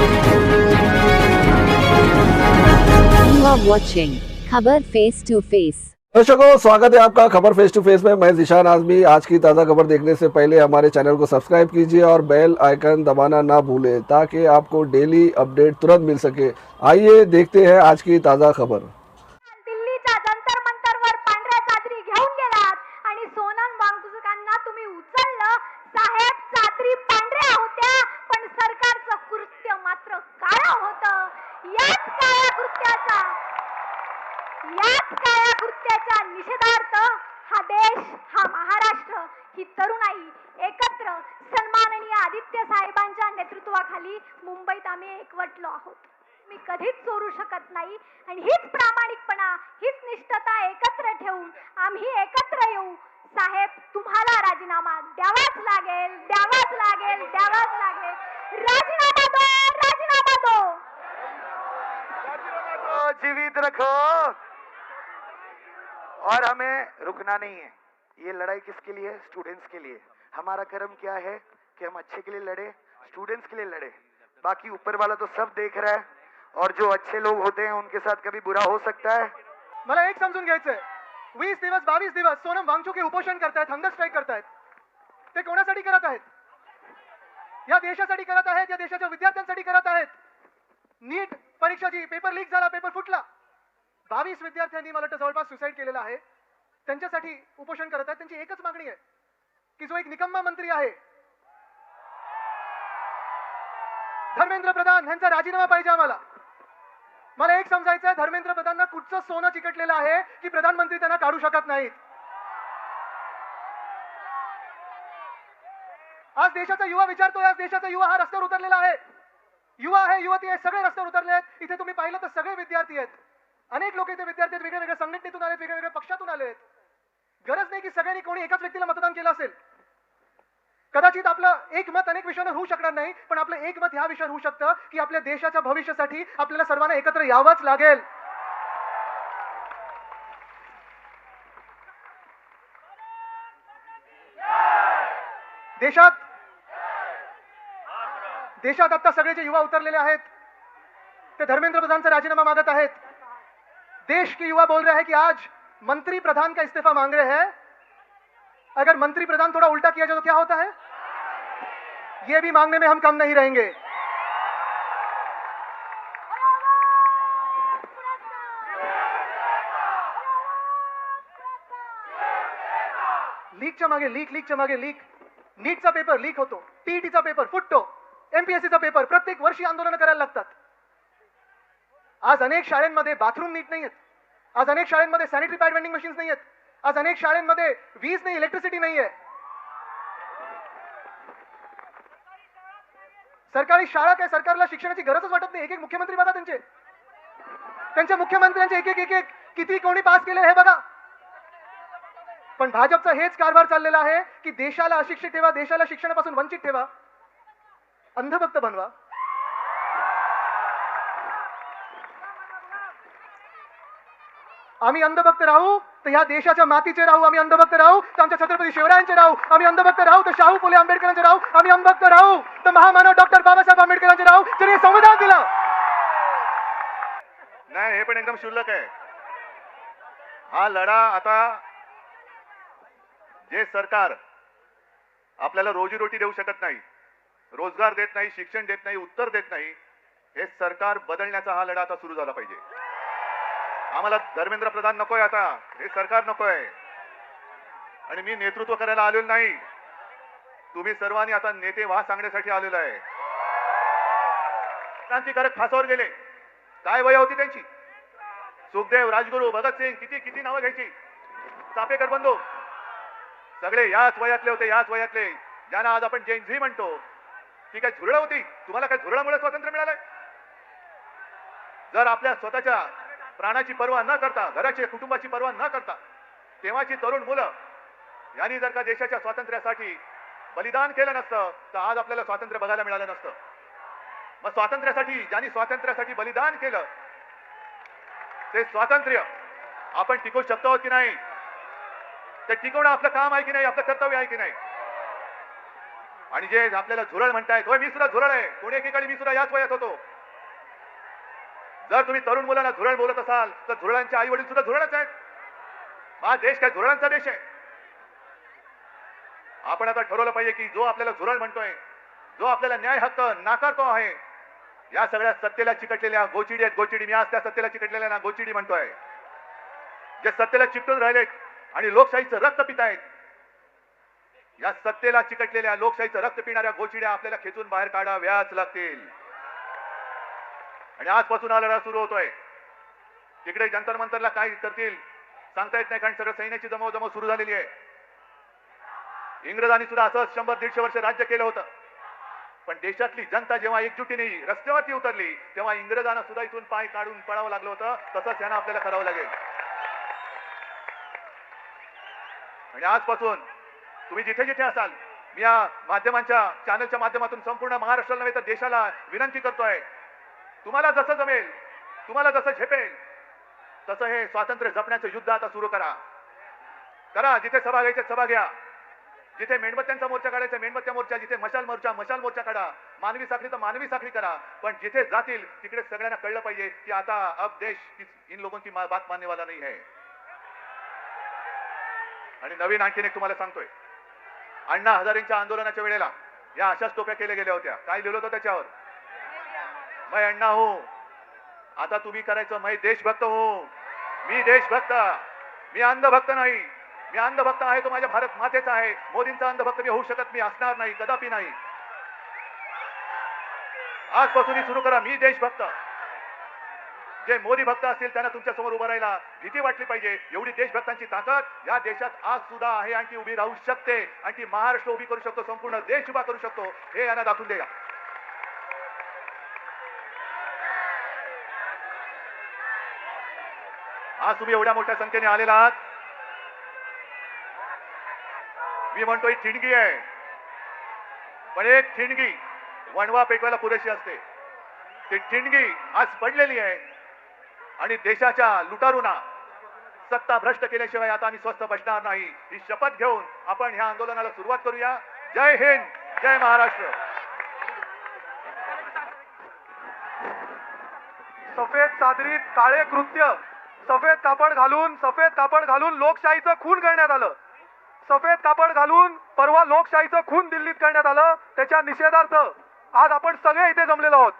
You are watching खबर face to face. दर्शकों, स्वागत है आपका खबर फेस टू फेस में। मैं जिशान आजमी। आज की ताज़ा खबर देखने से पहले हमारे चैनल को सब्सक्राइब कीजिए और बेल आइकन दबाना ना भूलें ताकि आपको डेली अपडेट तुरंत मिल सके। आइए देखते हैं आज की ताज़ा खबर। दिल्लीच्या जंतर मंतरवर पांढऱ्या चादरी घेऊन गेलात आणि सोनम वांगचुकांना तुम्ही उचललं। साहेब, चादरी पांढऱ्या होत्या पण सरकारचं कृत्य मात्र काळं होतं। याच काळ्या कृत्याच्या निषेधार्थ हा देश, हा महाराष्ट्र, ही तरुणाई एकत्र सन्माननीय आदित्य साहेबांच्या नेतृत्वाखाली मुंबईत आम्ही एकवटलो आहोत। मी कधीच चोरू शकत नाही आणि हीच प्रामाणिकपणा, हीच निष्ठता एकत्र ठेवून आम्ही एकत्र येऊ। साहेब, तुम्हाला राजीनामा द्यावाच लागेल, द्यावाच लागेल, द्यावाच लागेल। राजीनामा दो, राजीनामा दो। जीवित रखो और हमें रुकना नहीं है। ये लड़ाई किसके लिए? स्टूडेंट्स के लिए। हमारा कर्म क्या है कि हम अच्छे के लिए लड़े, स्टूडेंट्स के लिए लड़े। बाकी ऊपर वाला तो सब देख रहा है और जो अच्छे लोग होते हैं उनके साथ कभी बुरा हो सकता है। मला एक समजून घ्यायचंय, 20 दिवस 22 दिवस सोनम वांगचुक उपोषण करतायत, हंगर स्ट्राईक करतायत। ते कोणासाठी करत आहेत? या देशासाठी करत आहेत, या देशाच्या विद्यार्थ्यांसाठी करत आहेत। नीट परीक्षाची पेपर लीक झाला, पेपर फुटला, 22 विद्यार्थ्यांनी मला जवळपास सुसाईड केलेलं आहे। त्यांच्यासाठी उपोषण करत आहेत। त्यांची एकच मागणी आहे की जो एक निकम्मा मंत्री आहे धर्मेंद्र प्रधान यांचा राजीनामा पाहिजे आम्हाला। मला एक समजायचं आहे, धर्मेंद्र प्रधानना कुठचं सोनं चिकटलेलं आहे की प्रधानमंत्री त्यांना काढू शकत नाहीत। आज देशाचा युवा विचारतोय, आज देशाचा युवा हा रस्त्यावर उतरलेला आहे। युवा आहे, युवती आहे, सगळे रस्त्यावर उतरले आहेत। इथे तुम्ही पाहिलं तर सगळे विद्यार्थी आहेत, अनेक लोक इथे विद्यार्थी आहेत, वेगवेगळ्या संघटनेतून आलेत, वेगवेगळ्या पक्षातून आलेत। गरज नाही की सगळ्यांनी कोणी एकाच व्यक्तीला मतदान केलं असेल। कदाचित आपलं एक मत अनेक विषयांवर होऊ शकणार नाही, पण आपलं एक मत ह्या विषयावर होऊ शकतं की आपल्या देशाच्या भविष्यासाठी आपल्याला सर्वांना एकत्र यावंच लागेल। देशात आता सगळे जे युवा उतरलेले आहेत ते धर्मेंद्र प्रधान से राजीनामा मांगत आहेत। देश के युवा बोल रहे हैं कि आज मंत्री प्रधान का इस्तीफा मांग रहे हैं। अगर मंत्री प्रधान थोड़ा उल्टा किया जाए तो क्या होता है? ये भी मांगने में हम कम नहीं रहेंगे। लीकच्या मागे लीक, नीटचा पेपर लीक होतो, टीईटीचा पेपर फुटतो, एमपीएससीचा पेपर, प्रत्येक वर्षी आंदोलन करायला लागतात। आज अनेक शाळांमध्ये बाथरूम नीट नाहीयेत, आज अनेक शाळांमध्ये सॅनिटरी पॅड वेंडिंग मशीन्स नाहीयेत, आज अनेक शाळांमध्ये वीज नाही, इलेक्ट्रिसिटी नाहीये। सरकारी शाळा काय, सरकारला शिक्षणाची गरजच वाटत नाही। एक एक मुख्यमंत्री बघा, त्यांच्या मुख्यमंत्र्यांचे एक एक किती कोणी पास केले हे बघा। पण भाजपचा हेच कारभार चाललेला आहे की देशाला अशिक्षित ठेवा, देशाला शिक्षणापासून वंचित ठेवा, अंधभक्त बनवा। आम्ही अंधभक्त राहू तर ह्या देशाच्या मातीचे राहू, आम्ही अंधभक्त राहू तर आमच्या छत्रपती शिवरायांचे राहू, आम्ही अंधभक्त राहू तर शाहू फुले आंबेडकरांचे राहू, आम्ही अंधभक्त राहू तर महामानव डॉक्टर बाबासाहेब आंबेडकरांचे राहू, ज्यांनी संविधान दिलं। नाही, हे पण एकदम क्षुल्लक आहे। हा लढा आता जे सरकार आपल्याला रोजीरोटी देऊ शकत नाही, रोजगार देत नाही, शिक्षण देत नाही, उत्तर देत नाही, हे सरकार बदलण्याचा हा लढा आता सुरू झाला पाहिजे। आम्हाला धर्मेंद्र प्रधान नकोय, आता हे सरकार नकोय आणि मी नेतृत्व करायला आलेलो नाही। तुम्ही सर्वांनी आता नेते व्हा सांगण्यासाठी आलेलो आहे। क्रांतिकारक फासावर गेले, काय वय होती त्यांची? सुखदेव, राजगुरू, भगतसिंग, किती नावं घ्यायची, चापेकर बंधू, सगळे याच वयातले होते, याच वयातले, ज्यांना आज आपण जेन झी म्हणतो। ती काय झुरळ होती? तुम्हाला काय झुरळामुळे स्वातंत्र्य मिळालंय? जर आपल्या स्वतःच्या प्राणाची पर्वा न करता, घराची कुटुंबाची पर्वा न करता तेव्हाची तरुण मुलं यांनी जर का देशाच्या स्वातंत्र्यासाठी बलिदान केलं नसतं तर आज आपल्याला स्वातंत्र्य बघायला मिळालं नसतं। मग स्वातंत्र्यासाठी ज्यांनी स्वातंत्र्यासाठी बलिदान केलं ते स्वातंत्र्य आपण टिकवू शकतो की नाही? ते टिकवणं आपलं काम आहे की नाही, आपलं कर्तव्य आहे की नाही? आणि जे आपल्याला झुरळ म्हणतायत, होय मी सुद्धा झुरळ आहे, कोणी एकेकाळी मी सुद्धा याच वयात होतो. जर तुम्ही तरुण मुलांना झुरळ बोलत असाल तर झुरळांचे आई वडील सुद्धा झुरळच आहेत. हा देश काय झुरळांचा देश आहे? आपण आता ठरवलं पाहिजे की जो आपल्याला झुरळ म्हणतोय, जो आपल्याला न्याय हक्क नाकारतो आहे, या सगळ्या सत्तेला चिकटलेल्या गोचिडी आहेत. गोचिडी, मी आज त्या सत्तेला चिकटलेल्या ना गोचिडी म्हणतोय, जे सत्तेला चिकटून राहिलेत आणि लोकशाहीचं रक्त पितायत. या सत्तेला चिकटलेल्या लोकशाहीचं रक्त पिणाऱ्या गोचिड्या आपल्याला खेचून बाहेर काढाव्याच लागतील. आणि आजपासून हा लढा सुरू होतोय. तिकडे जंतर मंतरला काय करतील सांगता येत नाही, कारण सगळं सैन्याची जमवाजमव सुरू झालेली आहे. इंग्रजांनी सुद्धा असं 100-150 वर्ष राज्य केलं होतं, पण देशातली जनता जेव्हा एकजुटीने रस्त्यावरती उतरली तेव्हा इंग्रजांना सुद्धा इथून पाय काढून पळावं लागलं होतं. तसंच यांना आपल्याला करावं लागेल. आणि आजपासून तुम्ही जिथे जिथे असाल, मी या माध्यमांच्या चॅनलच्या माध्यमातून संपूर्ण महाराष्ट्राला नव्हे तर देशाला विनंती करतोय, तुम्हाला जसं जमेल, तुम्हाला जसं झेपेल तसं हे स्वातंत्र्य जपण्याचं युद्ध आता सुरू करा. जिथे सभा घ्यायचे सभा घ्या, जिथे मेणबत्त्यांचा मोर्चा काढायचा मेणबत्त्या मोर्चा, जिथे मशाल मोर्चा काढा, मानवी साखळी तर मानवी साखळी करा. पण जिथे जातील तिकडे सगळ्यांना कळलं पाहिजे की आता अब देश इन लोगों की बात मानने वाला नहीं है. आणि नवीन आणखीन एक तुम्हाला सांगतोय, अण्णा हजारेंच्या आंदोलनाच्या वेळेला या अशाच टोप्या केल्या गेल्या होत्या. काय लिहिलं होतं त्याच्यावर? मैं अण्णा हूं. आता तुम्ही करायचं, मैं देशभक्त हूं. मी देशभक्त, मी अंधभक्त नाही. मी अंधभक्त आहे तो माझ्या भारत मातेचा आहे. मोदींचा अंधभक्त मी होऊ शकत, मी असणार नाही, कदापि नाही. आजपासून सुरू करा, मी देशभक्त. जे मोदी भक्त असतील त्यांना तुमच्या समोर उभं राहायला भीती वाटली पाहिजे. एवढी देशभक्तांची ताकद या देशात आज सुद्धा आहे आणि ती उभी राहू शकते आणि ती महाराष्ट्र उभी करू शकतो, संपूर्ण देश उभा करू शकतो. हे यांना दाखवून द्या. आज तुम्ही एवढ्या मोठ्या संख्येने आलेला आहात. मी म्हणतोय ठिणगी आहे, पण एक ठिणगी वणवा पेटवायला पुरेशी असते. ती ठिणगी आज पडलेली आहे आणि देशाच्या लुटारूंना सत्ता भ्रष्ट केल्याशिवाय आता आम्ही स्वस्थ बसणार नाही. ही शपथ घेऊन आपण ह्या आंदोलनाला सुरुवात करूया. जय हिंद, जय महाराष्ट्र. सफेद चादरीत काळे कृत्य, सफेद कापड घालून लोकशाहीचं खून करण्यात आलं. सफेद कापड घालून परवा लोकशाहीचं खून दिल्लीत करण्यात आलं. त्याच्या निषेधार्थ आज आपण सगळे इथे जमलेलो आहोत.